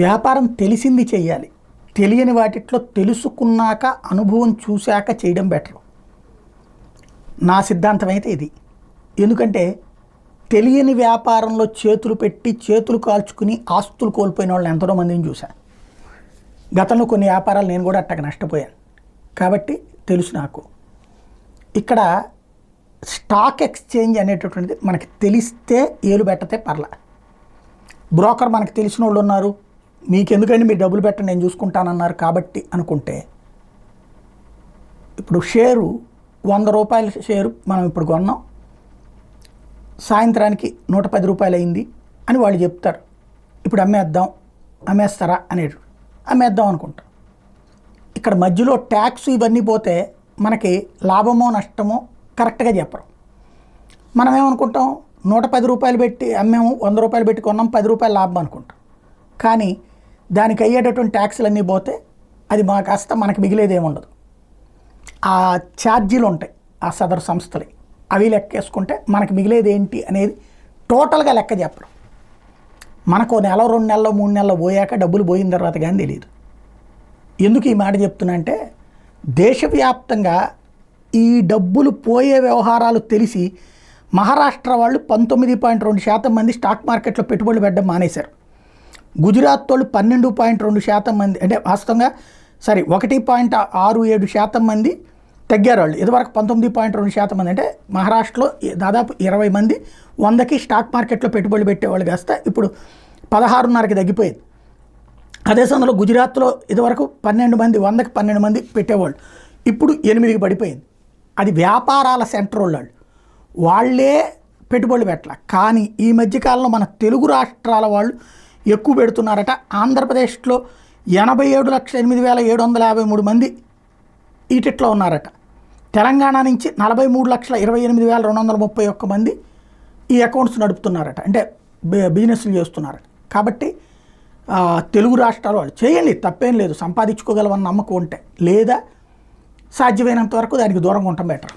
వ్యాపారం తెలిసింది చెయ్యాలి. తెలియని వాటిట్లో తెలుసుకున్నాక అనుభవం చూశాక చేయడం బెటర్. నా సిద్ధాంతం అయితే ఇది. ఎందుకంటే తెలియని వ్యాపారంలో చేతులు పెట్టి చేతులు కాల్చుకుని ఆస్తులు కోల్పోయిన వాళ్ళని ఎంతో మందిని చూశాను. గతంలో కొన్ని వ్యాపారాలు నేను కూడా అట్టగా నష్టపోయాను కాబట్టి తెలుసు నాకు. ఇక్కడ స్టాక్ ఎక్స్చేంజ్ అనేటటువంటిది మనకి తెలిస్తే ఏలు పెట్టతే పర్లా. బ్రోకర్ మనకు తెలిసిన వాళ్ళు ఉన్నారు, మీకెందుకండి మీరు డబ్బులు పెట్టండి నేను చూసుకుంటానన్నారు కాబట్టి అనుకుంటే, ఇప్పుడు షేరు 100 రూపాయల షేరు మనం ఇప్పుడు కొన్నాం, సాయంత్రానికి 110 రూపాయలు అయింది అని వాళ్ళు చెప్తారు. ఇప్పుడు అమ్మేస్తారా అనేది అమ్మేద్దాం అనుకుంటాం. ఇక్కడ మధ్యలో ట్యాక్స్ ఇవన్నీ పోతే మనకి లాభమో నష్టమో కరెక్ట్గా చెప్పరు. మనం ఏమనుకుంటాం, 110 రూపాయలు పెట్టి అమ్మేము, 100 రూపాయలు పెట్టి కొన్నాం, 10 రూపాయలు లాభం అనుకుంటాం. కానీ దానికి అయ్యేటటువంటి ట్యాక్స్లు అన్నీ పోతే అది మా కాస్త మనకి మిగిలేది ఏముండదు. ఆ ఛార్జీలు ఉంటాయి ఆ సదరు సంస్థలు, అవి లెక్కేసుకుంటే మనకి మిగిలేది ఏంటి అనేది టోటల్గా లెక్క చెప్పరు. మనకు నెల 2 నెలలు 3 నెలలు పోయాక డబ్బులు పోయిన తర్వాత కానీ తెలియదు. ఎందుకు ఈ మాట చెప్తున్నా అంటే, దేశవ్యాప్తంగా ఈ డబ్బులు పోయే వ్యవహారాలు తెలిసి మహారాష్ట్ర వాళ్ళు 19.2% మంది స్టాక్ మార్కెట్లో పెట్టుబడులు పెట్టడం మానేశారు. గుజరాత్ వాళ్ళు 12.2% మంది, అంటే వాస్తవంగా 1.67% మంది తగ్గారు. వాళ్ళు ఇదివరకు 19.2% మంది, అంటే మహారాష్ట్రలో దాదాపు 20 మంది 100కి స్టాక్ మార్కెట్లో పెట్టుబడులు పెట్టేవాళ్ళు కాస్త ఇప్పుడు 16.5కి తగ్గిపోయింది. అదే సమయంలో గుజరాత్లో ఇదివరకు 12 మంది 100కి 12 మంది పెట్టేవాళ్ళు, ఇప్పుడు 8కి పడిపోయింది. అది వ్యాపారాల సెంటర్ వాళ్ళే పెట్టుబడులు పెట్టాల. కానీ ఈ మధ్యకాలంలో మన తెలుగు రాష్ట్రాల వాళ్ళు ఎక్కువ పెడుతున్నారట. ఆంధ్రప్రదేశ్లో 87,08,753 మంది ఈటిట్లో ఉన్నారట. తెలంగాణ నుంచి 43,28,231 మంది ఈ అకౌంట్స్ నడుపుతున్నారట, అంటే బిజినెస్లు చేస్తున్నారట. కాబట్టి తెలుగు రాష్ట్రాల వాళ్ళు చేయండి, తప్పేం లేదు, సంపాదించుకోగలమన్న నమ్మకం ఉంటే, లేదా సాధ్యమైనంత వరకు దానికి దూరంగా ఉండటం బెటర్.